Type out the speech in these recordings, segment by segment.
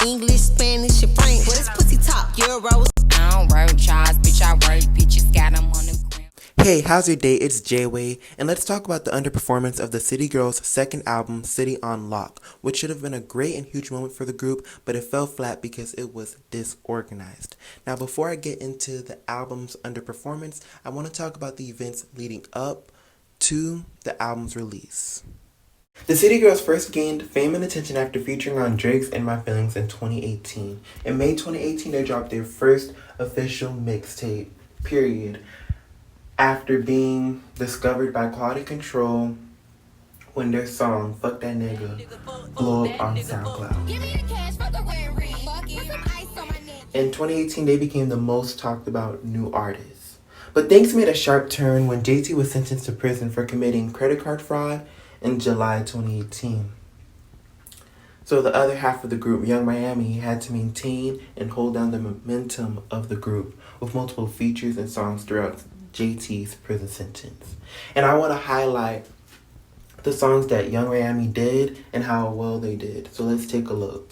English, Spanish, and French. What is pussy talk? Euros. I don't work, Charles, bitch, I work. Bitches got them on the gram. Hey, how's your day? It's Jway, and let's talk about the underperformance of the City Girls' second album, City on Lock, which should have been a great and huge moment for the group, but it fell flat because it was disorganized. Now, before I get into the album's underperformance, I want to talk about the events leading up to the album's release. The City Girls first gained fame and attention after featuring on Drake's In My Feelings in 2018. In May 2018, they dropped their first official mixtape, period, after being discovered by Quality Control when their song Fuck That Nigga blew up on SoundCloud. In 2018, they became the most talked about new artists. But things made a sharp turn when JT was sentenced to prison for committing credit card fraud in July 2018. So the other half of the group, Young Miami, had to maintain and hold down the momentum of the group with multiple features and songs throughout JT's prison sentence. And I want to highlight the songs that Young Miami did and how well they did. So let's take a look.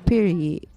Period.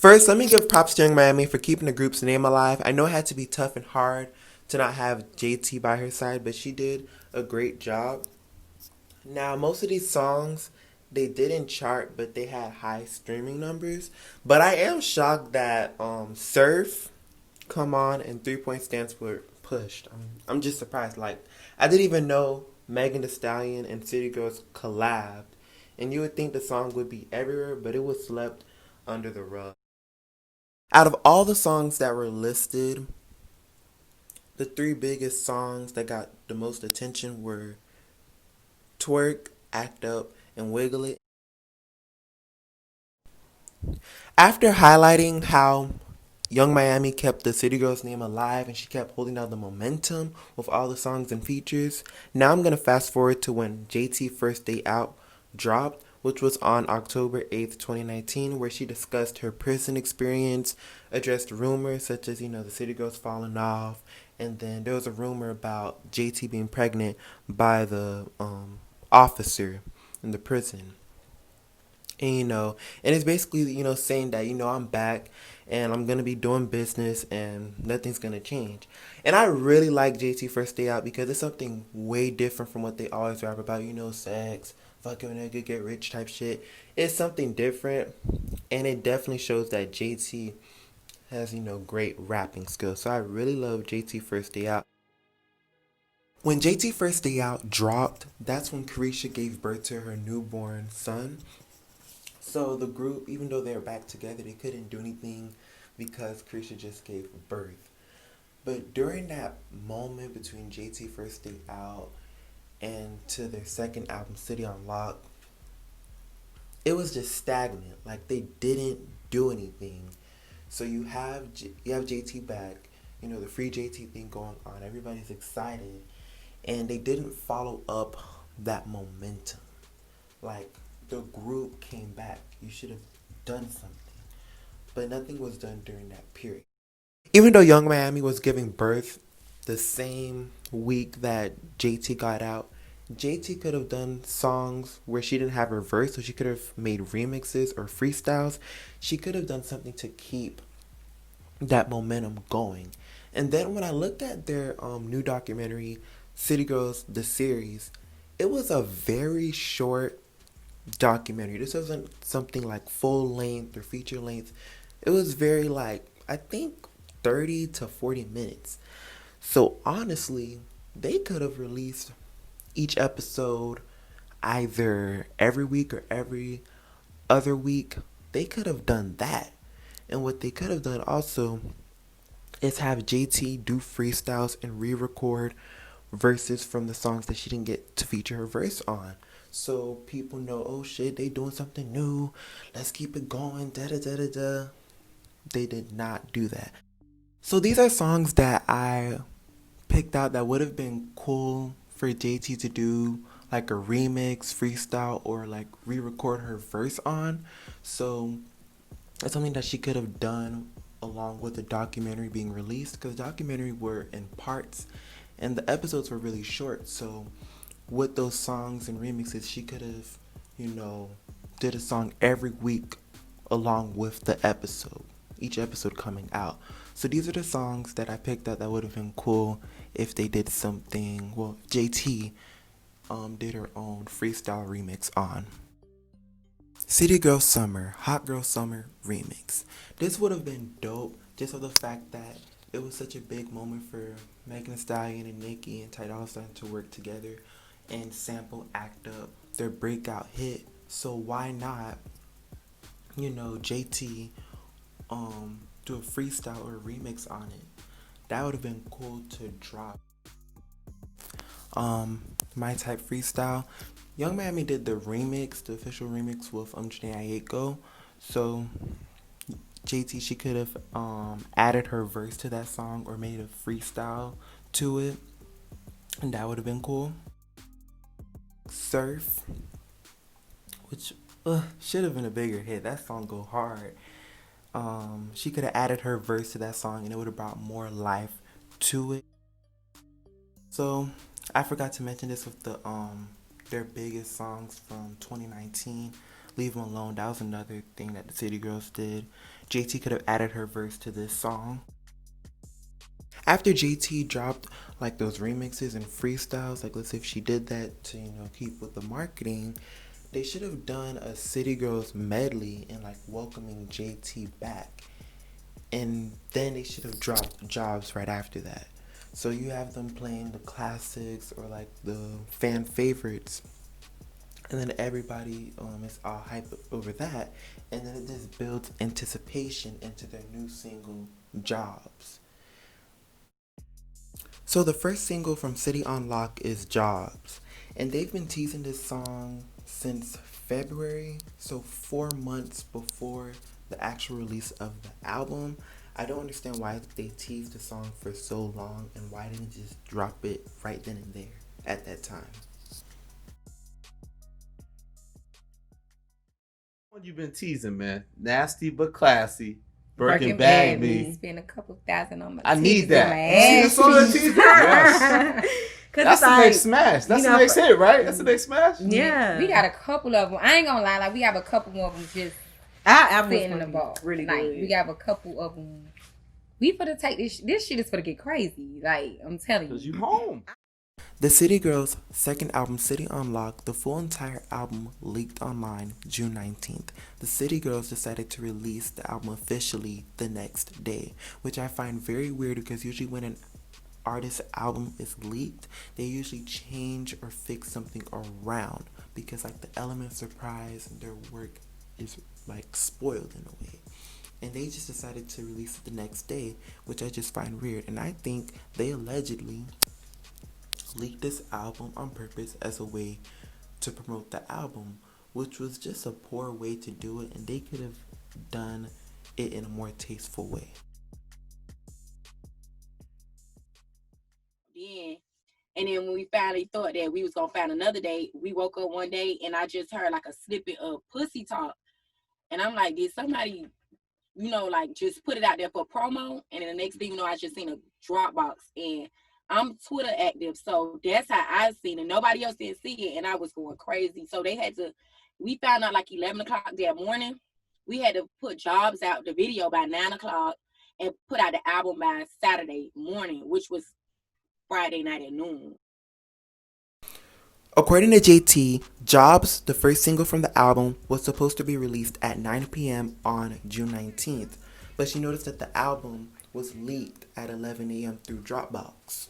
First, let me give props to Young Miami for keeping the group's name alive. I know it had to be tough and hard to not have JT by her side, but she did a great job. Now, most of these songs, they didn't chart, but they had high streaming numbers. But I am shocked that Surf, Come On, and 3 Point Stance were pushed. I'm just surprised. Like, I didn't even know Megan Thee Stallion and City Girls collabed. And you would think the song would be everywhere, but it was swept under the rug. Out of all the songs that were listed, the three biggest songs that got the most attention were Twerk, Act Up, and Wiggle It. After highlighting how Young Miami kept the City Girls name alive and she kept holding down the momentum with all the songs and features, now I'm going to fast forward to when JT First Day Out dropped, which was on October 8th, 2019, where she discussed her prison experience, addressed rumors such as, the City Girls falling off, And then there was a rumor about JT being pregnant by the officer in the prison. And and it's basically, saying that, I'm back and I'm gonna be doing business and nothing's gonna change. And I really like JT First Day Out because it's something way different from what they always rap about, sex, fucking nigga, get rich type shit. It's something different, and it definitely shows that JT has, great rapping skills. So I really love JT First Day Out. When JT First Day Out dropped, that's when Carisha gave birth to her newborn son. So the group, even though they were back together, they couldn't do anything because Carisha just gave birth. But during that moment between JT First Day Out and to their second album, City on Lock, it was just stagnant. Like they didn't do anything. So you have JT back, the free JT thing going on. Everybody's excited, and they didn't follow up that momentum. Like the group came back. You should have done something. But nothing was done during that period. Even though Young Miami was giving birth the same week that JT got out, JT could have done songs where she didn't have her verse, so she could have made remixes or freestyles. She could have done something to keep that momentum going. And then when I looked at their new documentary, City Girls, the series, it was a very short documentary. This wasn't something like full length or feature length. It was very I think 30 to 40 minutes. So honestly, they could have released each episode either every week or every other week. They could have done that. And what they could have done also is have JT do freestyles and re-record verses from the songs that she didn't get to feature her verse on. So people know, oh shit, they doing something new. Let's keep it going. Da da da da da. They did not do that. So these are songs that I picked out that would have been cool for JT to do like a remix, freestyle, or like re-record her verse on. So it's something that she could have done along with the documentary being released, because the documentary were in parts and the episodes were really short. So with those songs and remixes, she could have, did a song every week along with the episode, each episode coming out. So these are the songs that I picked out that would have been cool if they did something, well, JT did her own freestyle remix on. City Girl Summer, Hot Girl Summer remix. This would have been dope just for the fact that it was such a big moment for Megan Thee Stallion and Nicki and Ty Dolla $ign to work together and sample Act Up, their breakout hit. So why not, JT do a freestyle or a remix on it? That would have been cool to drop. My Type freestyle. Young Miami did the remix, the official remix with Jway Aiko. So JT, she could have added her verse to that song or made a freestyle to it, and that would have been cool. Surf, which should have been a bigger hit. That song go hard. She could have added her verse to that song, and it would have brought more life to it. So I forgot to mention this with the their biggest songs from 2019. Leave 'Em Alone. That was another thing that the City Girls did. JT could have added her verse to this song. After JT dropped like those remixes and freestyles, like let's say if she did that to keep with the marketing, they should have done a City Girls medley and like welcoming JT back, and then they should have dropped Jobs right after that. So you have them playing the classics or like the fan favorites, and then everybody is all hyped over that, and then it just builds anticipation into their new single, Jobs. So the first single from City on Lock is Jobs, and they've been teasing this song since February, so 4 months before the actual release of the album. I don't understand why they teased the song for so long, and why didn't they just drop it right then and there at that time. What you been teasing, man? Nasty but classy. Birkin bag me. Spend a couple thousand on my I need titties that. and You see the song of teeth? Yes. That's the next smash. That's the next hit, right? That's the next smash? Yeah. We got a couple of them. I ain't gonna lie. Like, we have a couple of them just sitting in the vault. Really like, good. we have a couple of them. We finna take this shit is finna get crazy. Like, I'm telling you. Because you home. The City Girls' second album, City Unlocked, the full entire album leaked online June 19th. The City Girls decided to release the album officially the next day, which I find very weird because usually when an artist's album is leaked, they usually change or fix something around because like the element of surprise and their work is like spoiled in a way. And they just decided to release it the next day, which I just find weird. And I think they allegedly leaked this album on purpose as a way to promote the album, which was just a poor way to do it, and they could have done it in a more tasteful way. Yeah. And then when we finally thought that we was gonna find another day, we woke up one day and I just heard like a snippet of Pussy Talk. And I'm like, did somebody, like just put it out there for promo? And then the next thing you know, I just seen a Dropbox, and I'm Twitter active, so that's how I seen it. Nobody else didn't see it, and I was going crazy. So we found out like 11 o'clock that morning. We had to put Jobs out the video by 9 o'clock and put out the album by Saturday morning, which was Friday night at noon. According to JT, Jobs, the first single from the album, was supposed to be released at 9 p.m. on June 19th, but she noticed that the album was leaked at 11 a.m. through Dropbox.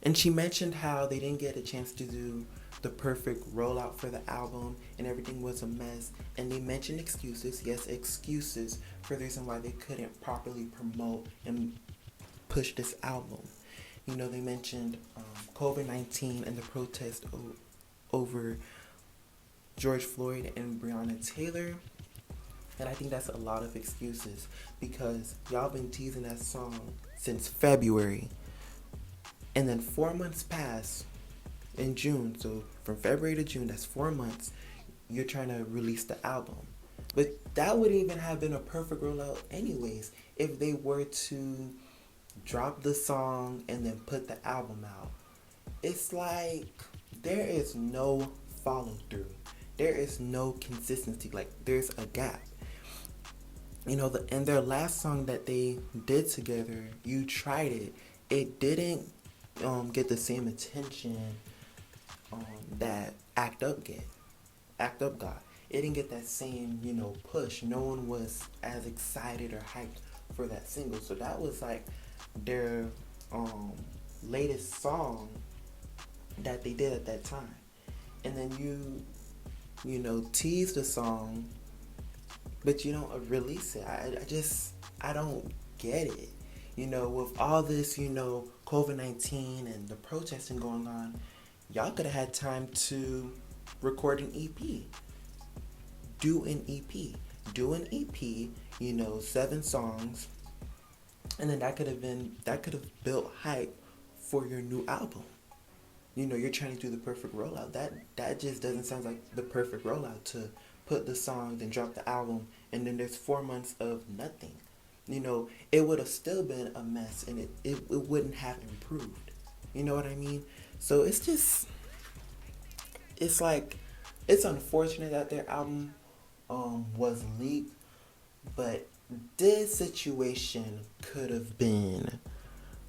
And she mentioned how they didn't get a chance to do the perfect rollout for the album and everything was a mess. And they mentioned excuses, yes, excuses for the reason why they couldn't properly promote and push this album. They mentioned COVID-19 and the protest over George Floyd and Breonna Taylor. And I think that's a lot of excuses because y'all been teasing that song since February. And then 4 months pass in June. So from February to June, that's 4 months. You're trying to release the album. But that wouldn't even have been a perfect rollout anyways if they were to drop the song and then put the album out. It's like there is no follow through. There is no consistency. Like there's a gap. And their last song that they did together, You Tried It, it didn't get the same attention that Act Up got. It didn't get that same, push. No one was as excited or hyped for that single. So that was like their latest song that they did at that time. And then you tease the song, but you don't release it. I don't get it. With all this, COVID-19 and the protesting going on, y'all could have had time to record an EP. Do an EP, 7 songs, and then that could have built hype for your new album. You're trying to do the perfect rollout. That just doesn't sound like the perfect rollout to put the song, then drop the album, and then there's 4 months of nothing. It would have still been a mess, and it wouldn't have improved. You know what I mean? So it's unfortunate that their album was leaked, but this situation could have been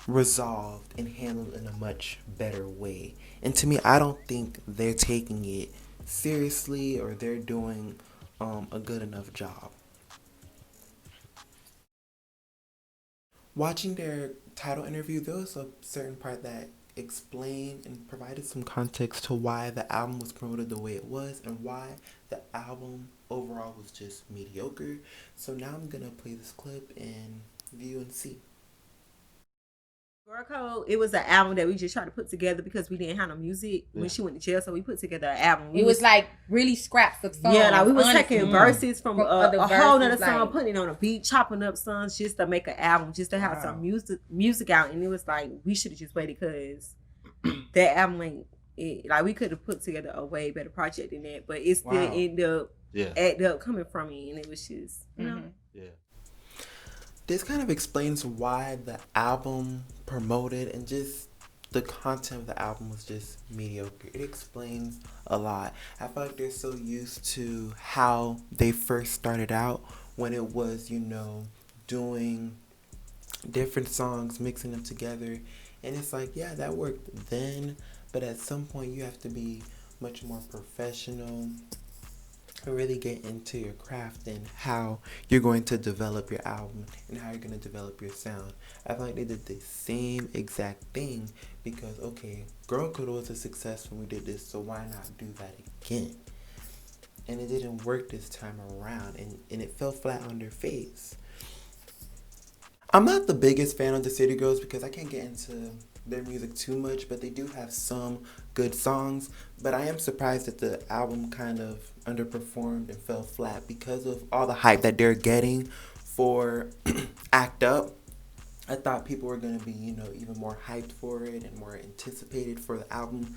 resolved and handled in a much better way. And to me, I don't think they're taking it seriously or they're doing a good enough job. Watching their title interview, there was a certain part that explained and provided some context to why the album was promoted the way it was and why the album overall was just mediocre. So now I'm going to play this clip and view and see. Girl Code, it was an album that we just tried to put together because we didn't have no music when she went to jail, so we put together an album. It was like really scraps of songs. Yeah, like we was taking verses from a whole nother song, like, putting it on a beat, chopping up songs just to make an album, just to have some music out. And it was like, we should have just waited because that album ain't it. Like, we could have put together a way better project than that, but it still ended up coming from me, and it was just, Yeah. This kind of explains why the album promoted and just the content of the album was just mediocre. It explains a lot. I feel like they're so used to how they first started out when it was, doing different songs, mixing them together. And it's like, yeah, that worked then, but at some point you have to be much more professional and really get into your craft and how you're going to develop your album and how you're going to develop your sound. I feel like they did the same exact thing because, okay, Girl Code was a success when we did this, so why not do that again? And it didn't work this time around, and it fell flat on their face. I'm not the biggest fan of the City Girls because I can't get into their music too much, but they do have some good songs. But I am surprised that the album kind of underperformed and fell flat because of all the hype that they're getting for Act Up. I thought people were going to be, even more hyped for it and more anticipated for the album.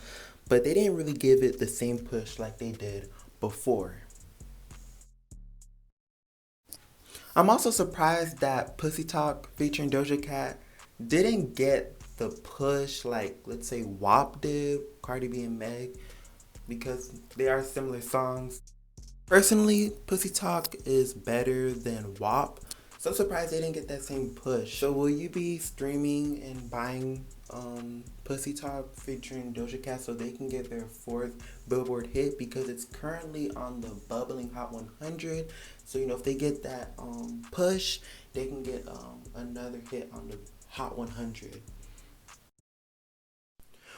But they didn't really give it the same push like they did before. I'm also surprised that Pussy Talk featuring Doja Cat didn't get the push like, let's say, WAP did, Cardi B and Meg, because they are similar songs. Personally, Pussy Talk is better than WAP, so I'm surprised they didn't get that same push. So will you be streaming and buying Pussy Talk featuring Doja Cat so they can get their 4th Billboard hit, because it's currently on the bubbling Hot 100. So if they get that push, they can get another hit on the Hot 100.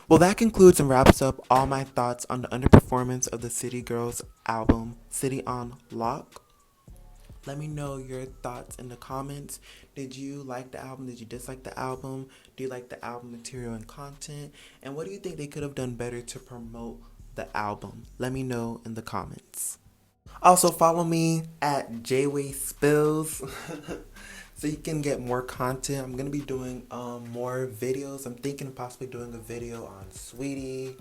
Well, that concludes and wraps up all my thoughts on the underperformance of the City Girls album, City on Lock. Let me know your thoughts in the comments. Did you like the album? Did you dislike the album? Do you like the album material and content? And what do you think they could have done better to promote the album? Let me know in the comments. Also, follow me at Jway Spills so you can get more content. I'm going to be doing more videos. I'm thinking of possibly doing a video on Sweetie,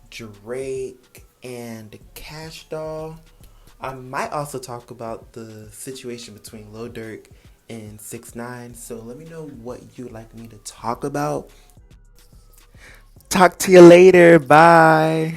Drake, and Cash Doll. I might also talk about the situation between Lil Durk and 6ix9ine. So let me know what you'd like me to talk about. Talk to you later. Bye.